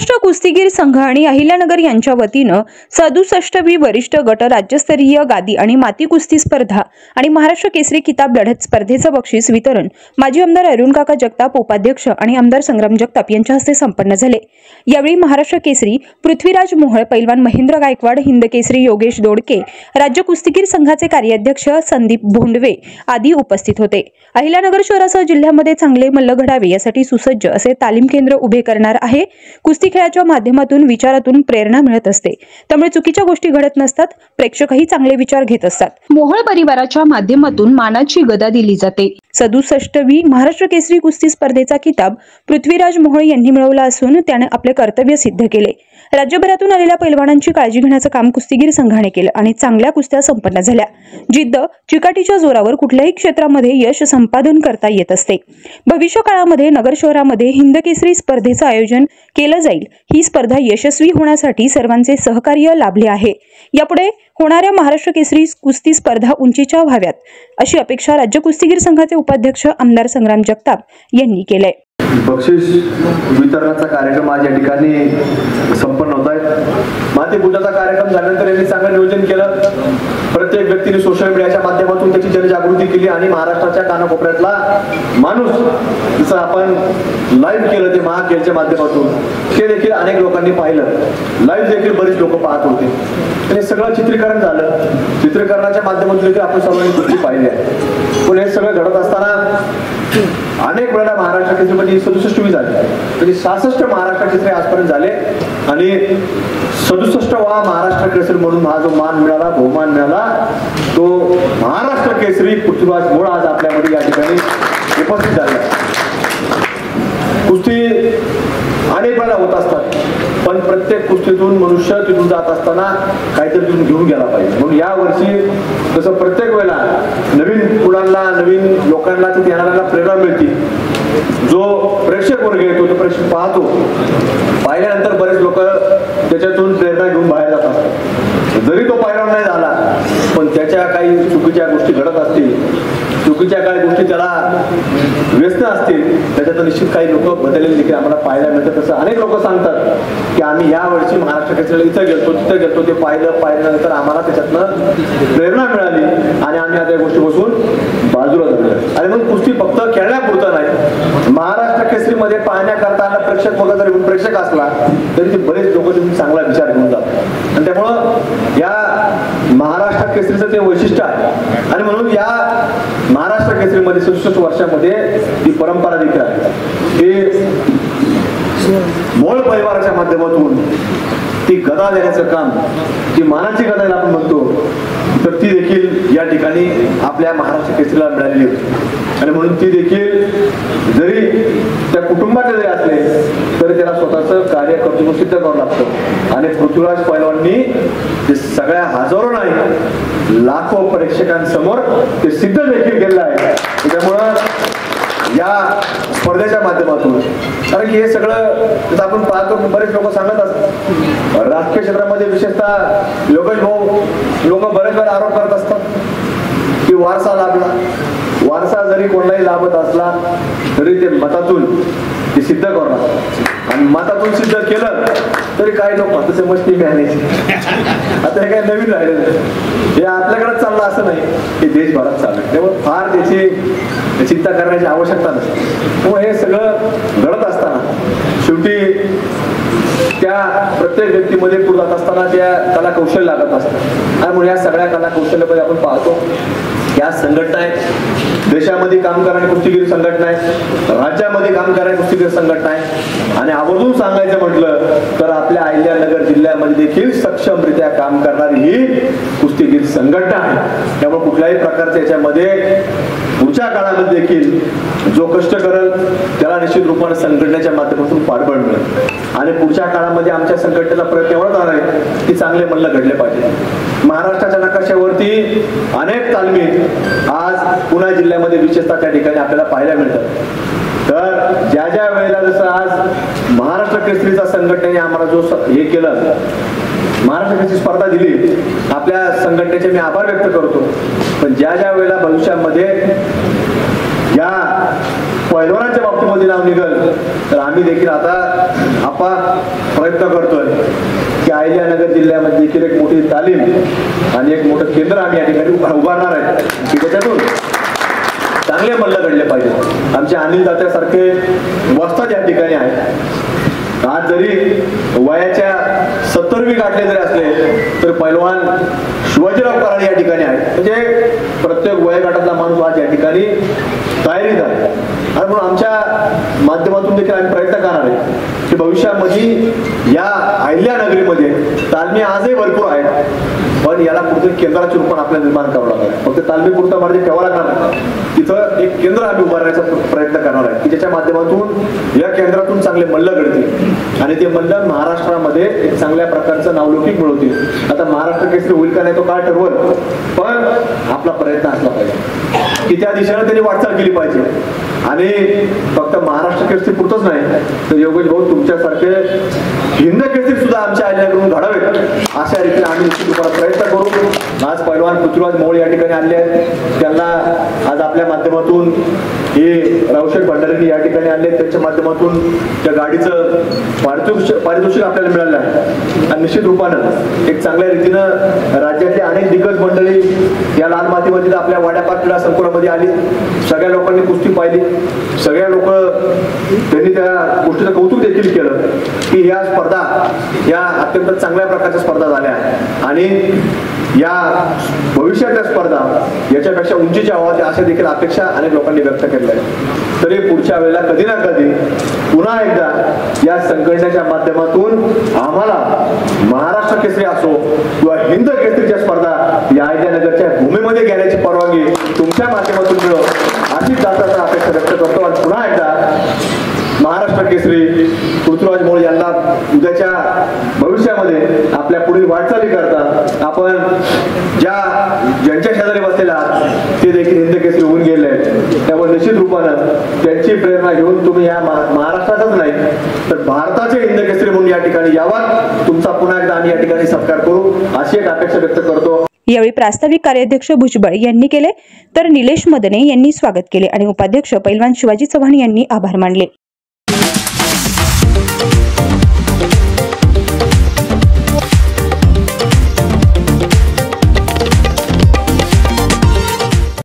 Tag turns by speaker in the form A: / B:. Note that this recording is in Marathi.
A: महाराष्ट्र कुस्तीगीर संघ आणि अहिल्यानगर यांच्या वतीनं 67वी वरिष्ठ गट राज्यस्तरीय गादी आणि माती कुस्ती स्पर्धा आणि महाराष्ट्र केसरी किताब लढत स्पर्धेचं बक्षीस वितरण माजी आमदार अरुण काका जगताप उपाध्यक्ष आणि आमदार संग्राम जगताप यांच्या हस्ते संपन्न झाले। यावेळी महाराष्ट्र केसरी पृथ्वीराज मोहोळ, पैलवान महेंद्र गायकवाड, हिंद केसरी योगेश दोडके, राज्य कुस्तीगीर संघाचे कार्याध्यक्ष संदीप भोंडवे आदी उपस्थित होते। अहिल्यानगर शहरासह जिल्ह्यामध्ये चांगले मल्ल घडावे यासाठी सुसज्ज असे तालीम केंद्र उभे करणार आहे। कुस्ती खेळाच्या माध्यमातून विचारातून प्रेरणा मिळत असते, त्यामुळे चुकीच्या गोष्टी घडत नसतात, प्रेक्षकही चांगले विचार घेत असतात। मोहोळ परिवाराच्या माध्यमातून मानाची गदा दिली जाते। 67वी महाराष्ट्र केसरी कुस्ती स्पर्धेचा किताब पृथ्वीराज मोहोळ यांनी मिळवला असून त्याने आपले कर्तव्य सिद्ध केले। राज्यभरातून आलेल्या पैलवानांची काळजी घेण्याचं काम कुस्तीगीर संघाने केलं आणि चांगल्या कुस्त्या संपन्न झाल्या। जिद्द चिकाटीच्या जोरावर कुठल्याही क्षेत्रामध्ये यश संपादन करता येत असते। भविष्य काळामध्ये नगर शहरामध्ये हिंद केसरी स्पर्धेचं आयोजन केलं जाईल। ही स्पर्धा यशस्वी होण्यासाठी सर्वांचे सहकार्य लाभले आहे। यापुढे होणाऱ्या महाराष्ट्र केसरी कुस्ती स्पर्धा उंचीच्या व्हाव्यात अशी अपेक्षा राज्य कुस्तीगीर संघाचे उपाध्यक्ष आमदार संग्राम जगताप यांनी केलंय।
B: बक्षीस वितरणाचा कार्यक्रम आज या ठिकाणी संपन्न होत आहे। माती पूजाचा कार्यक्रम झाल्यानंतर यांनी चांगलं नियोजन केलं। प्रत्येक व्यक्तीने सोशल मीडियाच्या माध्यमातून त्याची जनजागृती केली आणि महाराष्ट्राच्या कानाकोपऱ्यातला माणूस जसं आपण लाईव्ह केलं ते महाखेलच्या माध्यमातून ते देखील अनेक लोकांनी पाहिलं। लाईव्ह देखील बरेच लोक पाहत होते। हे सगळं चित्रीकरण झालं। चित्रीकरणाच्या माध्यमातून देखील आपण सर्वांनी गोष्टी पाहिल्या। पण हे सगळं घडत असताना अनेक वेळा महाराष्ट्र केसरीमध्ये 67वी झाली, म्हणजे 66 महाराष्ट्र केसरी आजपर्यंत झाले आणि 67वा महाराष्ट्र केसरी म्हणून हा जो मान मिळाला, बहुमान मिळाला, तो महाराष्ट्र केसरी पृथ्वीराज मोहोळ आज आपल्यामध्ये या ठिकाणी उपस्थित झाला। कुस्ती अनेक वेळा होत असतात, पण प्रत्येक कुस्तीतून मनुष्य तिथून जात असताना काहीतरी तिथून घेऊन गेला पाहिजे। म्हणून या वर्षी जसं प्रत्येक वेळेला नवीन मुलांना, नवीन लोकांना तिथे येणाऱ्यांना प्रेरणा मिळते। जो प्रेक्षक वर्ग येतो तो प्रेक्षक पाहतो, पाहिल्यानंतर बरेच लोक त्याच्यातून प्रेरणा घेऊन बाहेर जातात। जरी तो पैलवान नाही झाला, पण त्याच्या काही चुकीच्या गोष्टी घडत असतील, चुकीच्या काही गोष्टी त्याला व्यस्त असतील, त्याच्यात निश्चित काही लोक बदललेले देखील आम्हाला पाहायला मिळतात। तसं अनेक लोक सांगतात की आम्ही या वर्षी महाराष्ट्र केसरीला इथं गेलतो, तिथं गेलतो, ते पाहिल्यानंतर आम्हाला त्याच्यातनं प्रेरणा मिळाली आणि आम्ही आता या गोष्टीपासून बाजूला झालो। आणि मग कुस्ती फक्त खेळण्यापुरतं नाही, महाराष्ट्र केसरीमध्ये पाहण्याकरता प्रेक्षक बघा, जरी प्रेक्षक असला तरी ते बरेच लोक तुम्ही चांगला विचार घेऊन जातात आणि त्यामुळं या महाराष्ट्र केसरीचं ते वैशिष्ट्य आहे। आणि म्हणून या महाराष्ट्र केसरीमध्ये 67 वर्षामध्ये ही परंपरा देखील आहे की मोहोळ परिवाराच्या माध्यमातून ती गदा देण्याचं काम, ती मानाची गदा आपण म्हणतो, तर ती देखील या ठिकाणी आपल्या महाराष्ट्र केसरीला मिळालेली होती। आणि म्हणून ती देखील जरी त्या कुटुंबाचे जरी असले तरी त्याला स्वतःचं कार्य कर्तृत्व सिद्ध करावं लागतं। आणि पृथ्वीराज पैलवाननी ते सगळ्या हजारो नाही लाखो प्रेक्षकांसमोर ते सिद्ध देखील केलेलं आहे। त्यामुळं या स्पर्धेच्या माध्यमातून, कारण की हे सगळं आपण पाहतो, बरेच लोक सांगत असतात राजकीय क्षेत्रामध्ये, विशेषतः योगेश भाऊ लोक बरेच वेळा आरोप करत असतात की वारसा लाभला। वारसा जरी कोणालाही लाभत असला तरी ते मतातून ते सिद्ध करणार आणि मतातून सिद्ध केलं तरी काही लोक तसे मस्ती घ्यायची। आता हे काही नवीन राहिलेलं हे आपल्याकडेच चाललं असं नाही, हे देशभरात चाललं, त्यामुळे फार त्याची चिंता करण्याची आवश्यकता नसते। त्यामुळे हे सगळं घडत असताना शेवटी त्या प्रत्येक व्यक्तीमध्ये पुढे जात असताना त्या कला कौशल्य लागत असतात। आणि म्हणून या सगळ्या कला कौशल्यामध्ये आपण पाहतो या संघटना आहेत, देशामध्ये काम करणारी कुस्तीगीर संघटना आहे, राज्यामध्ये काम करणारी कुस्तीगीर संघटना आहे आणि आवर्जून सांगायचं म्हटलं तर आपल्या अहिल्यानगर जिल्ह्यामध्ये देखील सक्षमरित्या काम करणारी ही कुस्तीगीर संघटना आहे। त्यामुळे कुठल्याही प्रकारच्या याच्यामध्ये पुढच्या काळामध्ये देखील जो कष्ट करेल त्याला निश्चित रूपाने संघटनेच्या माध्यमातून पाठबळ मिळेल आणि पुढच्या काळामध्ये आमच्या संघटनेचा प्रयत्न एवढाच राहणार आहे की चांगले मल्ल घडले पाहिजे। महाराष्ट्राच्या नकाशावरती अनेक तालमी आज पुणे जिल्ह्यामध्ये विशेषतः त्या ठिकाणी आपल्याला पाहायला मिळतात। तर ज्या ज्या वेळेला जसं आज महाराष्ट्र केसरीचा संघटनेने आम्हाला जो हे केलं, महाराष्ट्र केसरी स्पर्धा दिली, आपल्या संघटनेचे मी आभार व्यक्त करतो। पण ज्या ज्या वेळेला भविष्यामध्ये या पैलवानाच्या बाबतीमध्ये नाव निघल तर आम्ही देखील आता प्रयत्न करतोय की अहिल्यानगर जिल्ह्यामध्ये देखील एक मोठी तालीम आणि एक मोठं केंद्र आम्ही या ठिकाणी उभारणार आहे की त्याच्यातून चांगले मल्ल घडले पाहिजे। आमचे अनिल दात्यासारखे वस्ताद या ठिकाणी आहेत। आज जरी वयाच्या 70वी गाठले जरी असले तर पैलवान शिवाजीराव कराड या ठिकाणी आहेत। म्हणजे प्रत्येक वयोगटातला माणूस आज या ठिकाणी तयारीत आहे आणि म्हणून आमच्या माध्यमातून देखील आम्ही प्रयत्न करणार आहे की भविष्यामध्ये या अहिल्यानगरीमध्ये तालमी आजही भरपूर आहेत पण याला कुठे केंद्राचे रूपात आपल्याला निर्माण करावं लागेल। फक्त तालमी पुरता मार्ग ठेवावा लागणार तिथं एक केंद्र आम्ही उभारण्याचा प्रयत्न करणार आहे की ज्याच्या माध्यमातून या केंद्रातून चांगले मल्ल घडतील आणि ते मल्ल महाराष्ट्रामध्ये एक चांगल्या प्रकारचं नावलौकिक मिळवतील। आता महाराष्ट्र केसरी होईल का नाही तो काय ठरवल पण आपला प्रयत्न असला पाहिजे की त्या दिशेने त्यांनी वाटचाल केली पाहिजे आणि फक्त महाराष्ट्र केसरी पुरतच नाही तर योगेश भाऊ तुमच्यासारखे हिंद केसरी सुद्धा आमच्या अहिल्याकडून घडावेत अशा रीतीने आम्ही निश्चित रूपाने प्रयत्न करू। आज पैलवान पृथ्वीराज मोहोळ या ठिकाणी आले आहेत त्यांना आज आपल्या माध्यमातून हे रावशेठ भंडारी या ठिकाणी आले त्यांच्या माध्यमातून त्या गाडीचं पारितोषिक आपल्याला मिळालं आहे आणि निश्चित रूपानं एक चांगल्या रीतीनं राज्यातले अनेक दिग्गज मंडळी या लाल मातीमध्ये आपल्या वाड्यापार क्रीडा संकुलामध्ये आली। सगळ्या लोकांनी कुस्ती पाहिली सगळ्या लोक त्यांनी त्या गोष्टीचं कौतुक देखील केलं की या स्पर्धा या अत्यंत चांगल्या प्रकारच्या स्पर्धा झाल्या आणि या भविष्यातल्या स्पर्धा याच्यापेक्षा उंचीच्या व्हाव्या अशा देखील अपेक्षा अनेक लोकांनी व्यक्त केल्या आहेत। तरी पुढच्या वेळेला कधी ना कधी पुन्हा एकदा या संघटनेच्या माध्यमातून आम्हाला महाराष्ट्र केसरी असो किंवा हिंद केसरीच्या स्पर्धा या अहिल्यानगरच्या भूमीमध्ये घेण्याची परवानगी तुमच्या माध्यमातून मिळो अशी दाताचा अपेक्षा व्यक्त करतो आणि पुन्हा एकदा महाराष्ट्र केसरी पृथ्वीराज मोहोळ यांना उद्याच्या भविष्यामध्ये आपल्या पुढील वाटचाली करता आपण ज्यांच्या शेजारी बसलेला ते देखील हिंद केसरी होऊन गेले त्यामुळे निश्चित रूपानं त्यांची प्रेरणा घेऊन तुम्ही या महाराष्ट्रातच नाही तर भारताचे हिंद केसरी म्हणून या ठिकाणी यावा तुमचा पुन्हा एकदा आम्ही या ठिकाणी सत्कार करू अशी एक अपेक्षा व्यक्त करतो।
A: यावेळी प्रास्ताविक कार्याध्यक्ष भुजबळ यांनी केले तर निलेश मदने यांनी स्वागत केले आणि उपाध्यक्ष पैलवान शिवाजी चव्हाण यांनी आभार मानले।